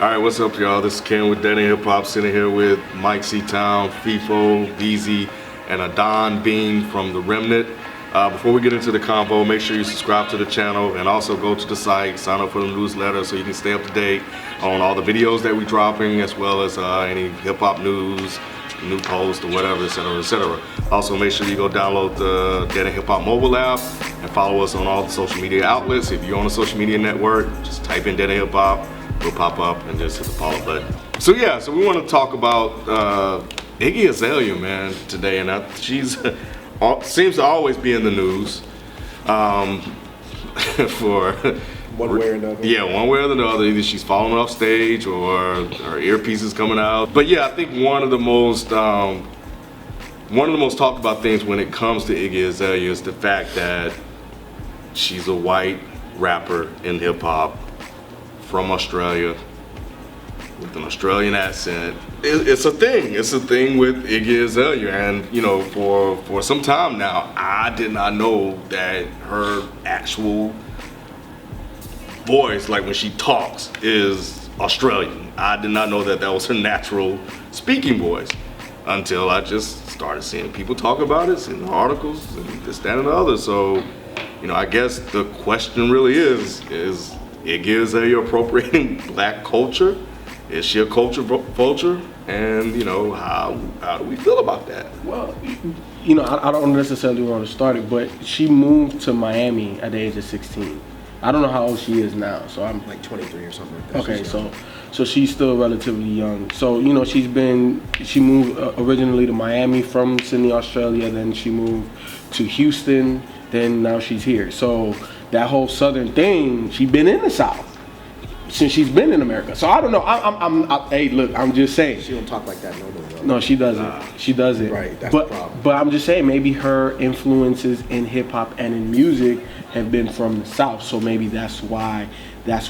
Alright, what's up, y'all? This is Ken with Dead End Hip Hop, sitting here with Mike C-Town, FIFO, DZ, and Adan Bean from The Remnant. Before we get into the convo, make sure you subscribe to the channel and also go to the site, sign up for the newsletter so you can stay up to date on all the videos that we're dropping, as well as any hip-hop news, new posts, or whatever, etc., etc. Also, make sure you go download the Dead End Hip Hop mobile app and follow us on all the social media outlets. If you're on a social media network, just type in Dead End Hip Hop. It'll pop up and just hit the follow button. So yeah, so we want to talk about Iggy Azalea, man, today, and she's seems to always be in the news for one way or another. Yeah, one way or another. Either she's falling off stage or her earpiece is coming out. But yeah, I think one of the most talked about things when it comes to Iggy Azalea is the fact that she's a white rapper in hip hop from Australia with an Australian accent. It's a thing. It's a thing with Iggy Azalea, and you know, for some time now, I did not know that her actual voice, like when she talks, is Australian. I did not know that that was her natural speaking voice until I just started seeing people talk about it in articles and this, that, and the other. So, you know, I guess the question really is Iggy Azalea appropriating black culture? Is she a culture vulture? And you know, how do we feel about that? Well, you know, I don't necessarily want to start it, but she moved to Miami at the age of 16. I don't know how old she is now, so I'm like 23 or something like that. Okay, so she's still relatively young. So you know, she moved originally to Miami from Sydney, Australia. Then she moved to Houston. Then now she's here. So that whole southern thing, she's been in the South since she's been in America. So I don't know. Hey, look, I'm just saying. She don't talk like that no more. No, she doesn't. She doesn't. Right, that's the problem. But I'm just saying, maybe her influences in hip hop and in music have been from the South. So maybe that's what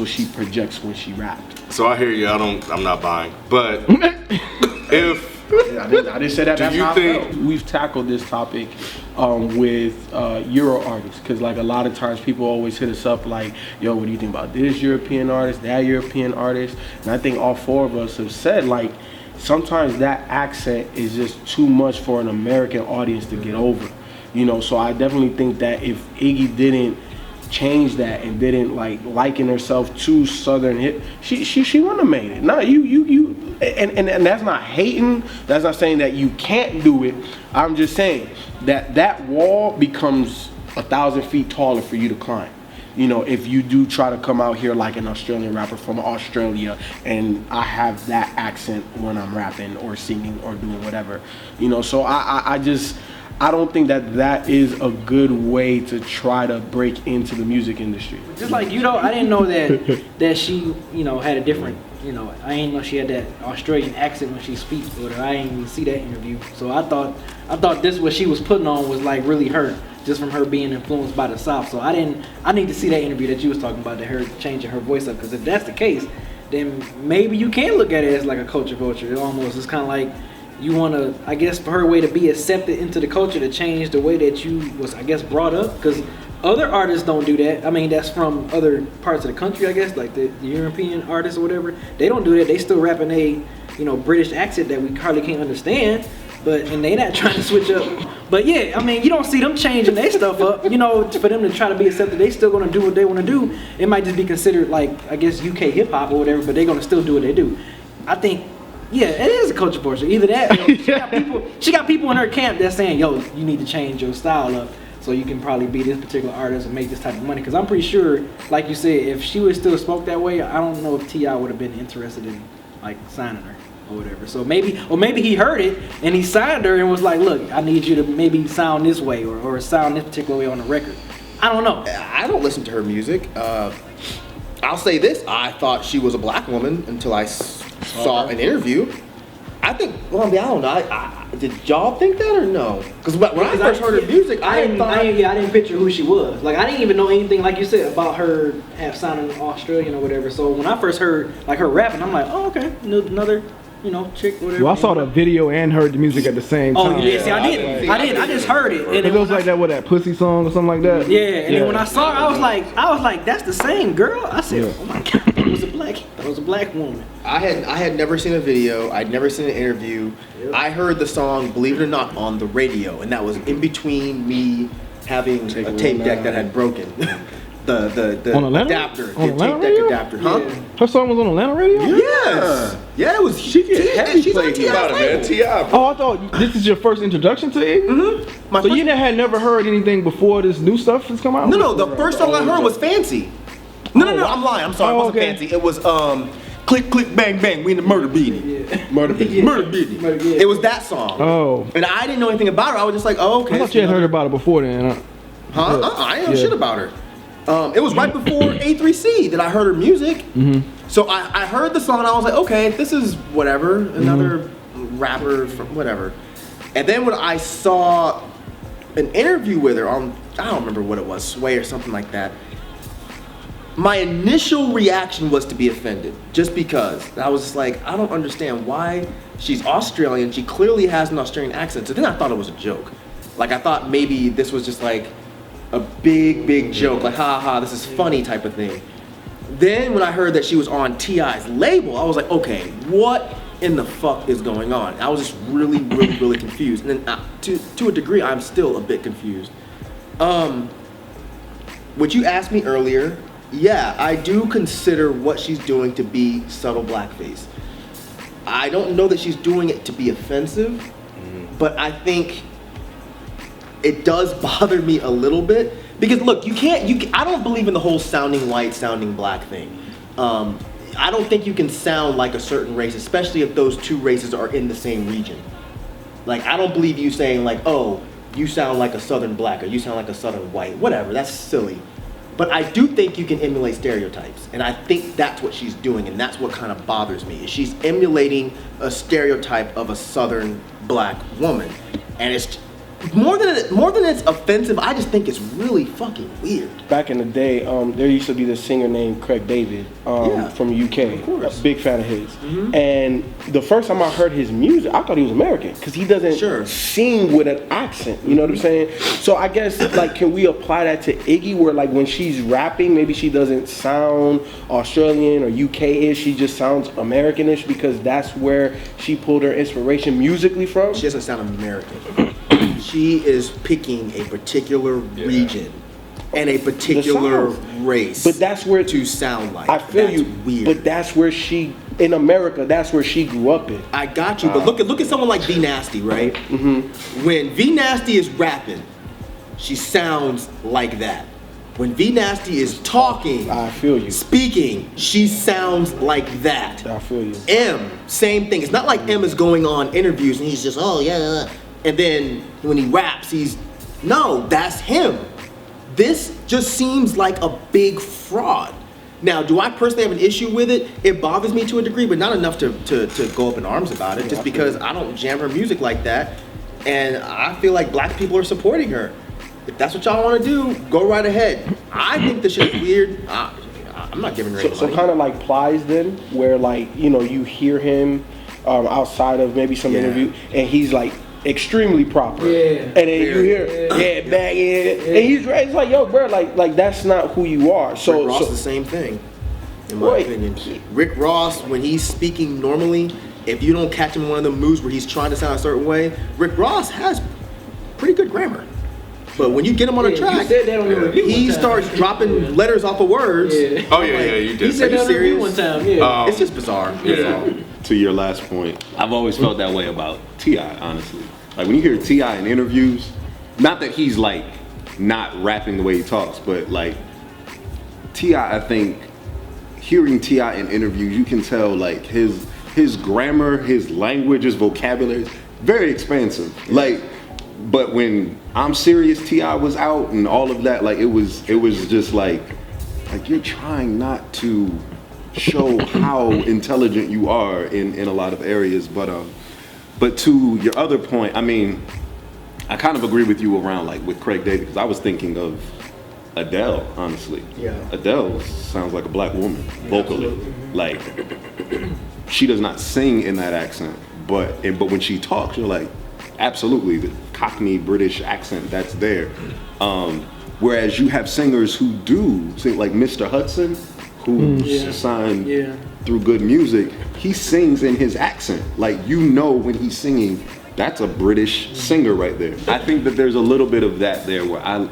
she projects when she raps. So I hear you. I'm not buying. But if I didn't say that. That's how I felt. We've tackled this topic with Euro artists, because like a lot of times people always hit us up like, yo, what do you think about this European artist, that European artist? And I think all four of us have said, like, sometimes that accent is just too much for an American audience to get over, you know. So I definitely think that if Iggy didn't change that and didn't like liken herself to Southern hip, she wouldn't have made it. No, you and that's not hating. That's not saying that you can't do it. I'm just saying that wall becomes 1,000 feet taller for you to climb. You know, if you do try to come out here like an Australian rapper from Australia and I have that accent when I'm rapping or singing or doing whatever, you know. So I don't think that is a good way to try to break into the music industry. Just like, you know, I didn't know that she, you know, had a different, you know, I didn't know she had that Australian accent when she speaks. Or I didn't even see that interview. So I thought this what she was putting on was like really her, just from her being influenced by the South. So I need to see that interview that you was talking about, that her changing her voice up. Because if that's the case, then maybe you can look at it as like a culture vulture. It almost is kind of like, you want to, I guess, for her way to be accepted into the culture, to change the way that you was, I guess, brought up. Because other artists don't do that. I mean, that's from other parts of the country, I guess, like the European artists or whatever. They don't do that. They still rap in a, you know, British accent that we hardly can't understand. And they not trying to switch up. But yeah, I mean, you don't see them changing their stuff up. You know, for them to try to be accepted, they still gonna do what they want to do. It might just be considered like, I guess, UK hip hop or whatever, but they're gonna still do what they do. I think. Yeah, it is a culture vulture. Either that, or she got people in her camp that's saying, yo, you need to change your style up so you can probably be this particular artist and make this type of money. Because I'm pretty sure, like you said, if she would still spoke that way, I don't know if T.I. would have been interested in like signing her or whatever. So maybe he heard it and he signed her and was like, look, I need you to maybe sound this way or sound this particular way on the record. I don't know. I don't listen to her music. I'll say this: I thought she was a black woman until I saw an interview. I think, well, I don't know. Did y'all think that or no? Because when I first heard her music, I didn't picture who she was. Like, I didn't even know anything, like you said, about her sounding Australian or whatever. So when I first heard like her rapping, I'm like, oh, okay, another, you know, chick, whatever. Well, I saw the video and heard the music at the same time. Oh yeah, see, I didn't. I just heard it. And it was like that Pussy song or something like that. Yeah, and then when I saw her, I was like, that's the same girl. I said, oh my god. was a black woman. I had never seen a video. I'd never seen an interview. Yep. I heard the song, believe it or not, on the radio, and that was in between me having a tape deck that had broken. The On Atlanta? adapter, On the Atlanta tape deck radio? adapter, huh? Yeah. Her song was on Atlanta radio? Yes. Yeah, it was. She get heavy She's on played T.I.'s About it, man. label. T.I. Oh, I thought this is your first introduction to Iggy? Mm-hmm. My So first- you had never heard anything before this new stuff has come out? No, the first song I heard was Fancy. No, I'm lying. I'm sorry. It Oh, wasn't okay. Fancy. It was Click, Click, Bang, Bang. We in the murder beating. Yeah. Murder beating. Murder beating. Yeah. It was that song. Oh. And I didn't know anything about her. I was just like, oh, okay. I thought you had heard about it before then. Huh? I didn't know Yeah. shit about her. It was right before A3C that I heard her music. Mm-hmm. So I heard the song and I was like, okay, this is whatever, another rapper from whatever. And then when I saw an interview with her on, I don't remember what it was, Sway or something like that, my initial reaction was to be offended, just because. I was just like, I don't understand why she's Australian. She clearly has an Australian accent. So then I thought it was a joke. Like I thought maybe this was just like a big joke, like ha ha, this is funny type of thing. Then when I heard that she was on T.I.'s label, I was like, okay, what in the fuck is going on? I was just really confused. And then to a degree, I'm still a bit confused. What you asked me earlier, yeah, I do consider what she's doing to be subtle blackface. I don't know that she's doing it to be offensive, but I think it does bother me a little bit because look, I don't believe in the whole sounding white, sounding black thing. I don't think you can sound like a certain race, especially if those two races are in the same region. Like, I don't believe you saying like, oh, you sound like a southern black or you sound like a southern white, whatever, that's silly. But I do think you can emulate stereotypes, and I think that's what she's doing, and that's what kind of bothers me. Is she's emulating a stereotype of a southern black woman, and it's more than it's offensive. I just think it's really fucking weird. Back in the day, there used to be this singer named Craig David from the UK. Of course. A big fan of his. And the first time I heard his music, I thought he was American because he doesn't sing with an accent. You know what I'm saying? So I guess like, can we apply that to Iggy, where like when she's rapping, maybe she doesn't sound Australian or UK-ish, she just sounds Americanish because that's where she pulled her inspiration musically from? She doesn't sound American. She is picking a particular region and a particular race. But that's where to sound like. I feel that's you. Weird. But that's where she in America. That's where she grew up in. I got you. But look at someone like V Nasty, right? When V Nasty is rapping, she sounds like that. When V Nasty is talking, I feel you. Speaking, she sounds like that. I feel you. M, same thing. It's not like M is going on interviews and he's just, oh yeah. And then when he raps, no, that's him. This just seems like a big fraud. Now, do I personally have an issue with it? It bothers me to a degree, but not enough to go up in arms about it, just because I don't jam her music like that. And I feel like black people are supporting her. If that's what y'all want to do, go right ahead. I think this shit is weird. I'm not giving her any money. So kind of like Plies then, where like, you know, you hear him outside of maybe some interview, and he's like extremely proper. Yeah. And then you hear, back in, and he's right. It's like, yo, bro, like that's not who you are. So Rick Ross is the same thing, in my opinion. Rick Ross, when he's speaking normally, if you don't catch him in one of the moves where he's trying to sound a certain way, Rick Ross has pretty good grammar. But when you get him on a track, you said that on the review he one time. starts dropping letters off of words. Yeah. Oh yeah, you did. He said that on the review one time. Yeah. It's just bizarre. To your last point, I've always felt that way about T.I., honestly. Like when you hear T.I. in interviews, not that he's like not rapping the way he talks, but like T.I., I think hearing T.I. in interviews, you can tell like his grammar, his language, his vocabulary is very expansive. Like, but when I'm Serious T.I. was out and all of that, like it was just like you're trying not to show how intelligent you are in a lot of areas. But to your other point, I mean, I kind of agree with you around like with Craig David, because I was thinking of Adele, honestly. Yeah. Adele sounds like a black woman vocally. Like she does not sing in that accent, but when she talks, you're like, absolutely, the Cockney British accent that's there. Whereas you have singers who do sing, like Mr. Hudson. who's signed through Good Music, he sings in his accent. Like, you know when he's singing, that's a British singer right there. I think that there's a little bit of that there where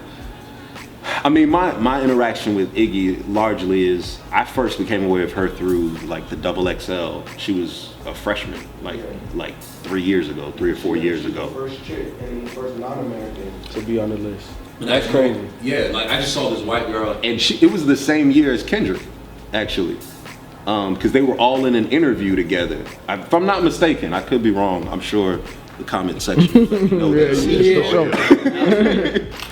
I mean, my interaction with Iggy largely is, I first became aware of her through like the XXL. She was a freshman, like 3 or 4 years ago. First chick and the first non-American to be on the list. That's crazy. Yeah, like I just saw this white girl, And it was the same year as Kendrick, actually. Because they were all in an interview together. If I'm not mistaken, I could be wrong. I'm sure the comment section will let me know this.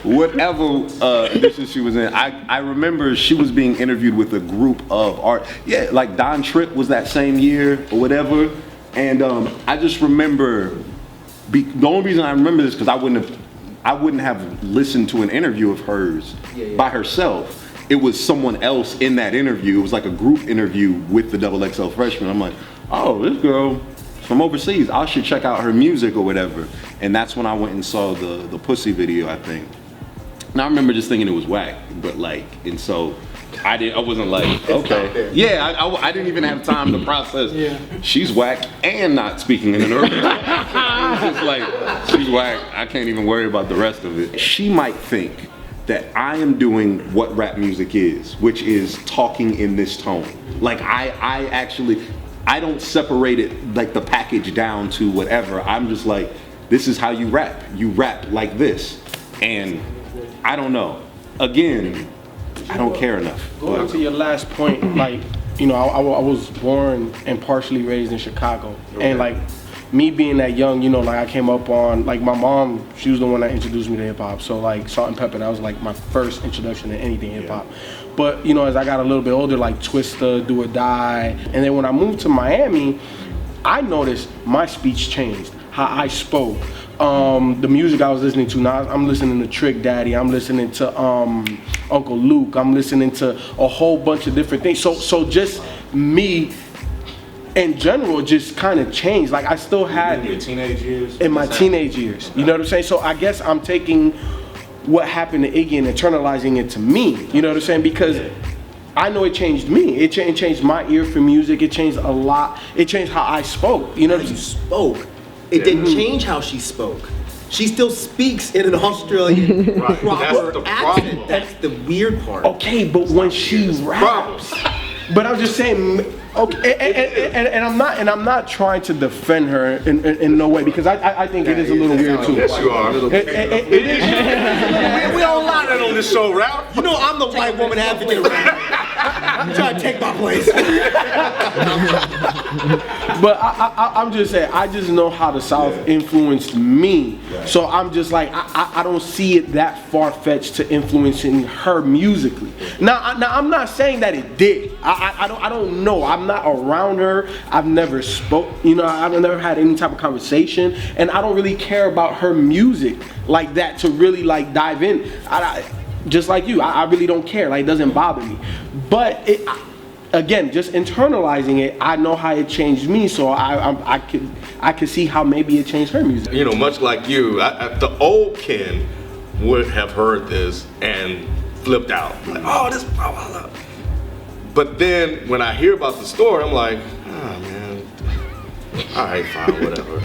Whatever edition she was in, I remember she was being interviewed with a group of art. Yeah, like Don Tripp was that same year or whatever. And I just remember, the only reason I remember this because I wouldn't have listened to an interview of hers by herself. It was someone else in that interview. It was like a group interview with the XXL freshman. I'm like, oh, this girl from overseas, I should check out her music or whatever. And that's when I went and saw the Pussy video, I think. And I remember just thinking it was whack, but like, and so I wasn't like, okay. Yeah, I didn't even have time to process. She's whack and not speaking in an urban. It's just like, she's whack, I can't even worry about the rest of it. She might think that I am doing what rap music is, which is talking in this tone. Like I don't separate it like the package down to whatever. I'm just like, this is how you rap. You rap like this. And I don't know. Again, I don't care enough. Going to your last point, like, you know, I was born and partially raised in Chicago. And like, me being that young, you know, like I came up on, like my mom, she was the one that introduced me to hip hop. So like Salt and Pepper, that was like my first introduction to anything hip hop. But you know, as I got a little bit older, like Twista, Do or Die. And then when I moved to Miami, I noticed my speech changed, how I spoke. The music I was listening to, now I'm listening to Trick Daddy, I'm listening to Uncle Luke, I'm listening to a whole bunch of different things. So just me in general just kind of changed. Like I still had in your teenage years. In my teenage years, you know what I'm saying? So I guess I'm taking what happened to Iggy and internalizing it to me. You know what I'm saying? Because I know it changed me. It changed my ear for music. It changed a lot. It changed how I spoke. You know what I'm saying? Spoke. It didn't change how she spoke. She still speaks in an Australian proper accent. That's the weird part. Okay, but when she raps, but I'm just saying. Okay, and I'm not trying to defend her in no way, because I think it is a little weird too. Yes, you are. It is. We don't lie that on this show, Ralph. You know I'm the white woman advocate. I'm trying to take my place. But I'm just saying, I just know how the South influenced me. So I'm just like, I don't see it that far-fetched to influencing her musically. Now I'm not saying that it did. I don't know. I'm not around her. I've never spoke. You know, I've never had any type of conversation, and I don't really care about her music like that to really like dive in. Just like you, I really don't care. Like, it doesn't bother me. But again, just internalizing it, I know how it changed me, so I could see how maybe it changed her music. You know, much like you, the old Ken would have heard this and flipped out. Like, oh, this, blah. But then when I hear about the story, I'm like, oh man, all right, fine, whatever.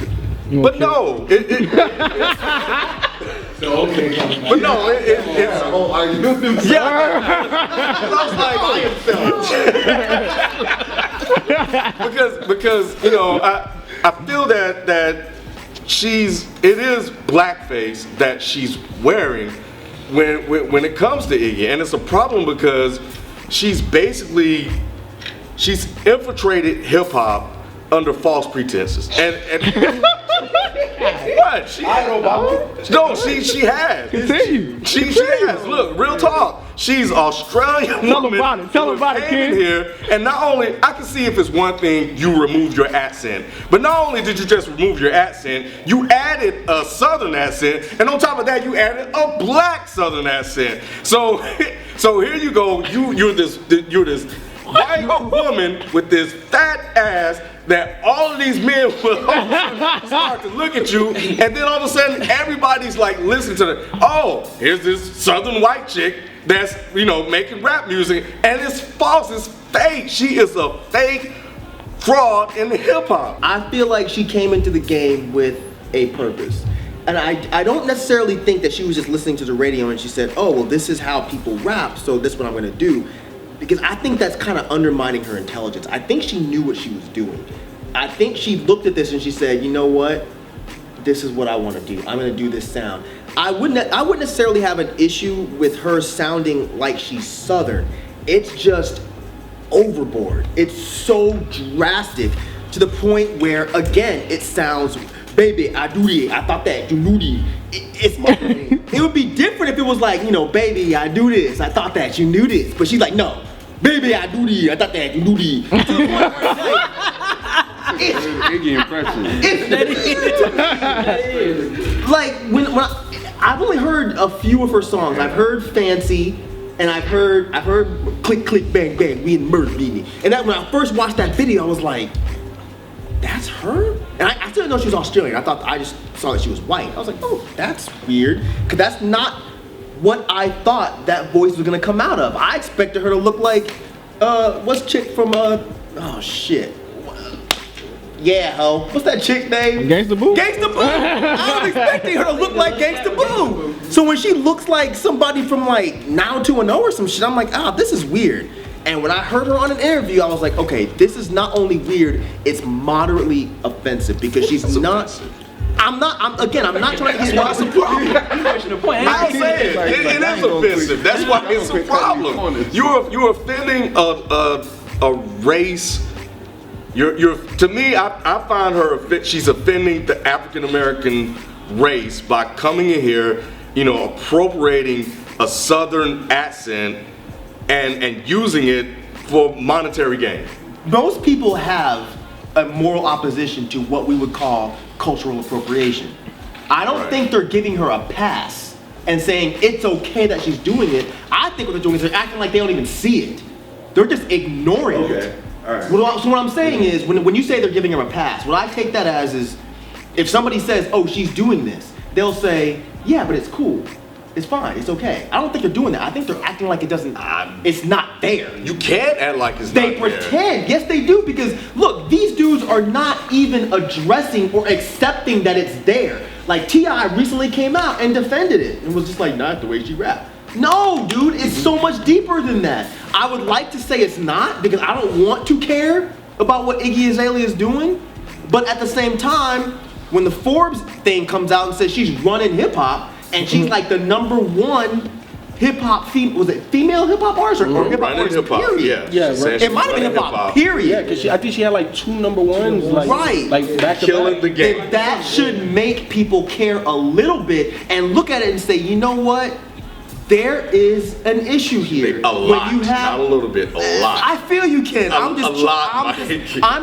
But no, it's a whole argument. Yeah, I was like, because you know, I feel that it is blackface that she's wearing when it comes to Iggy, and it's a problem because she's infiltrated hip hop under false pretenses, and what? She has. Continue. She has. Look, real talk. She's Australian woman. Tell about it, kid. Here, and not only I can see if it's one thing you removed your accent, but not only did you just remove your accent, you added a Southern accent, and on top of that, you added a black Southern accent. So here you go. You're this white woman with this fat ass that all of these men will start to look at you, and then all of a sudden everybody's like listening to the, oh, here's this Southern white chick that's, you know, making rap music, and it's false, it's fake. She is a fake fraud in the hip hop. I feel like she came into the game with a purpose. And I don't necessarily think that she was just listening to the radio and she said, oh, well, this is how people rap, so this is what I'm gonna do. Because I think that's kind of undermining her intelligence. I think she knew what she was doing. I think she looked at this and she said, you know what? This is what I want to do. I'm gonna do this sound. I wouldn't necessarily have an issue with her sounding like she's Southern. It's just overboard. It's so drastic to the point where, again, it sounds, baby, I do this, I thought that, you knew this. It would be different if it was like, you know, baby, I do this, I thought that, you knew this. But she's like, no, baby, I do this, I thought that, you knew this. To the point where it's like, Iggy impression. like when I've only heard a few of her songs. I've heard Fancy, and I've heard Click Click Bang Bang, We in Murder Meeting. And that when I first watched that video, I was like, that's her? And I still didn't know she was Australian. I just saw that she was white. I was like, oh, that's weird, because that's not what I thought that voice was gonna come out of. I expected her to look like what's chick from oh shit. Yeah, ho. What's that chick's name? Gangsta Boo? Gangsta Boo! I was expecting her to look like Gangsta Boo! So when she looks like somebody from like Now 2-0 or some shit, I'm like, this is weird. And when I heard her on an interview, I was like, okay, this is not only weird, it's moderately offensive because she's not. I'm not trying to get That's a problem. I'll say it is offensive. That's why it's a problem. You're offending a race. To me, I find her, she's offending the African American race by coming in here, you know, appropriating a Southern accent and using it for monetary gain. Most people have a moral opposition to what we would call cultural appropriation. I don't think they're giving her a pass and saying it's okay that she's doing it. I think what they're doing is they're acting like they don't even see it. They're just ignoring it. All right. So what I'm saying is, when you say they're giving her a pass, what I take that as is, if somebody says, oh, she's doing this, they'll say, yeah, but it's cool. It's fine, it's okay. I don't think they're doing that. I think they're acting like it doesn't, it's not there. You can't act like it's They not pretend, there. yes they do, because look, these dudes are not even addressing or accepting that it's there. Like T.I. recently came out and defended it and was just like, not the way she rapped. No, dude, it's so much deeper than that. I would like to say it's not because I don't want to care about what Iggy Azalea is doing. But at the same time, when the Forbes thing comes out and says she's running hip hop and she's like the #1 hip hop female hip hop artist or hip hop artist period. Yeah, right. It might have been hip hop period. Yeah, because I think she had like 2 #1s, like back to Killing back. the game. Then that should make people care a little bit and look at it and say, you know what? There is an issue here. A lot, not a little bit, a lot. I feel you, Ken. I'm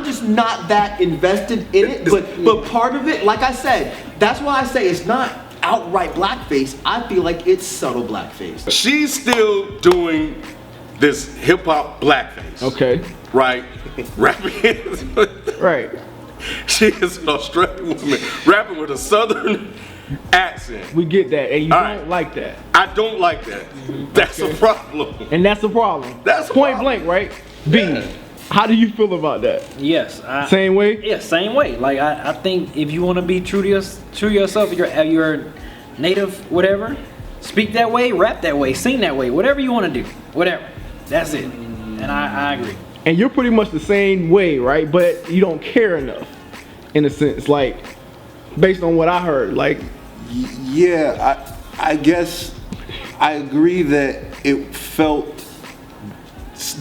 just not that invested in it. But part of it, like I said, that's why I say it's not outright blackface. I feel like it's subtle blackface. She's still doing this hip hop blackface. Okay. Right? Rapping. Right. She is an Australian woman rapping with a Southern accent. We get that, and you All don't right. like that. I don't like that. That's a problem. And that's the problem. That's a point problem. blank, right? B, how do you feel about that? Yes. Same way? Yeah, same way. Like I think if you want to be true to yourself, you're native, whatever. Speak that way, rap that way, sing that way, whatever you want to do, whatever. That's it. And I agree. And you're pretty much the same way, right? But you don't care enough, in a sense, like based on what I heard, like. Yeah, I guess I agree that it felt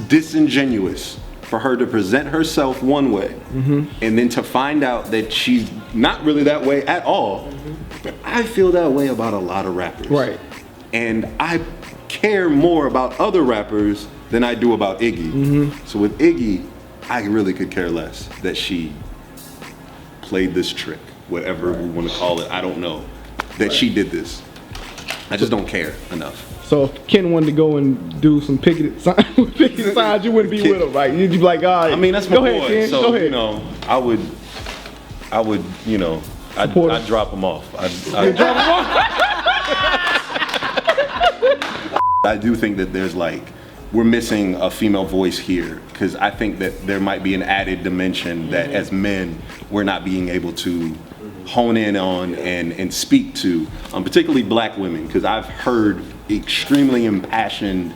disingenuous for her to present herself one way and then to find out that she's not really that way at all. But I feel that way about a lot of rappers. Right. And I care more about other rappers than I do about Iggy. So with Iggy, I really could care less that she played this trick, whatever we want to call it, I don't know. That she did this. I just don't care enough. So if Ken wanted to go and do some picketed signs, you wouldn't be with him, right? You'd be like, all right. I mean, that's my go boy. ahead, Ken. So, go ahead. you know, I would, you know, I'd drop him off. I do think that there's like we're missing a female voice here, because I think that there might be an added dimension that as men we're not being able to hone in on and speak to, particularly black women, because I've heard extremely impassioned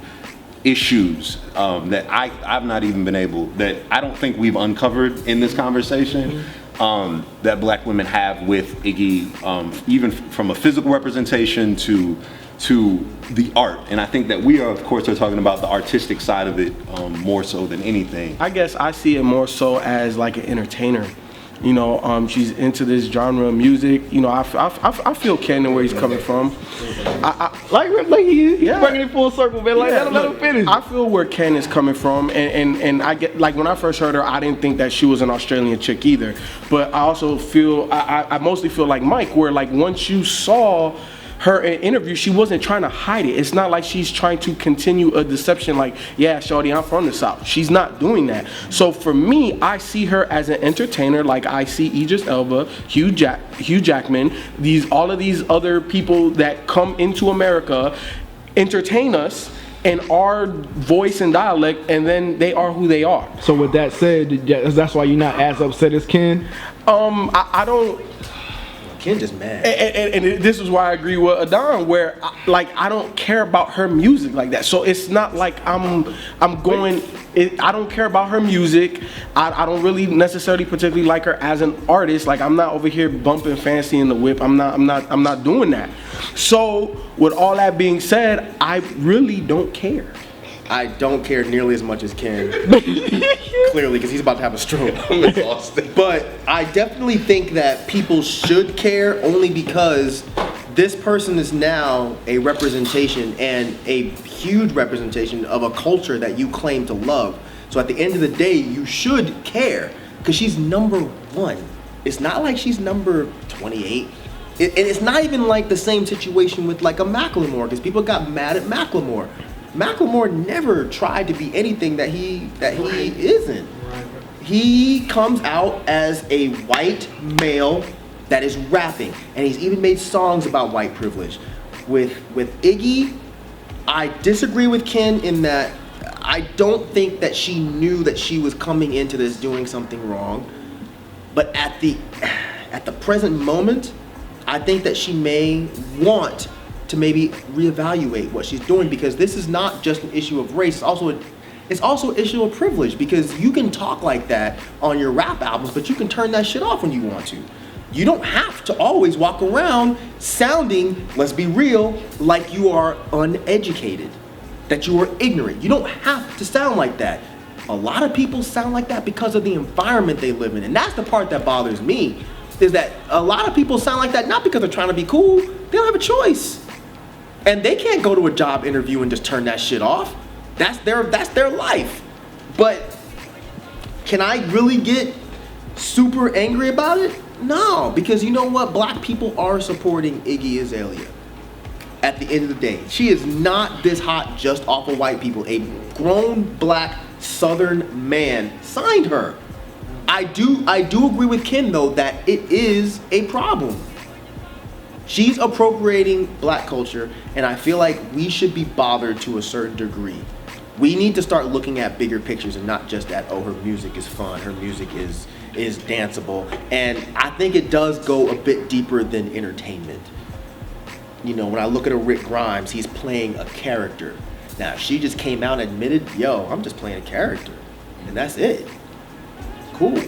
issues that I've not even been able, that I don't think we've uncovered in this conversation, that black women have with Iggy, even from a physical representation to the art. And I think that we are, of course, are talking about the artistic side of it more so than anything. I guess I see it more so as like an entertainer. You know, she's into this genre of music. You know, I feel Ken and where he's coming from. Like he bringing it full circle, man. Like let him finish. I feel where Ken is coming from, and I get, like, when I first heard her, I didn't think that she was an Australian chick either. But I also feel, I mostly feel like Mike, where like once you saw her in interview, she wasn't trying to hide it. It's not like she's trying to continue a deception like, yeah, shawty, I'm from the South. She's not doing that. So for me, I see her as an entertainer, like I see Idris Elba, Hugh Jackman, all of these other people that come into America, entertain us in our voice and dialect, and then they are who they are. So with that said, that's why you're not as upset as Ken? I don't... Ken just mad. And this is why I agree with Adan, where I don't care about her music like that. So it's not like I'm going. I don't care about her music. I don't really necessarily particularly like her as an artist. Like, I'm not over here bumping Fancy in the Whip. I'm not doing that. So with all that being said, I really don't care. I don't care nearly as much as Ken, clearly, because he's about to have a stroke. I'm exhausted. But I definitely think that people should care, only because this person is now a representation, and a huge representation, of a culture that you claim to love. So at the end of the day, you should care, because she's number 1. It's not like she's number 28. And it's not even like the same situation with like a Macklemore, because people got mad at Macklemore. Macklemore never tried to be anything that he isn't. He comes out as a white male that is rapping, and he's even made songs about white privilege. With Iggy, I disagree with Ken in that I don't think that she knew that she was coming into this doing something wrong. But at the present moment, I think that she may want to maybe reevaluate what she's doing, because this is not just an issue of race. It's also an issue of privilege, because you can talk like that on your rap albums, but you can turn that shit off when you want to. You don't have to always walk around sounding, let's be real, like you are uneducated, that you are ignorant. You don't have to sound like that. A lot of people sound like that because of the environment they live in, and that's the part that bothers me, is that a lot of people sound like that not because they're trying to be cool. They don't have a choice. And they can't go to a job interview and just turn that shit off. That's their life. But can I really get super angry about it? No, because you know what? Black people are supporting Iggy Azalea. At the end of the day, she is not this hot just off of white people. A grown black Southern man signed her. I do agree with Ken though that it is a problem. She's appropriating black culture, and I feel like we should be bothered to a certain degree. We need to start looking at bigger pictures and not just at, oh, her music is fun, her music is danceable. And I think it does go a bit deeper than entertainment. You know, when I look at a Rick Grimes, he's playing a character. Now, if she just came out and admitted, yo, I'm just playing a character, and that's it. Cool.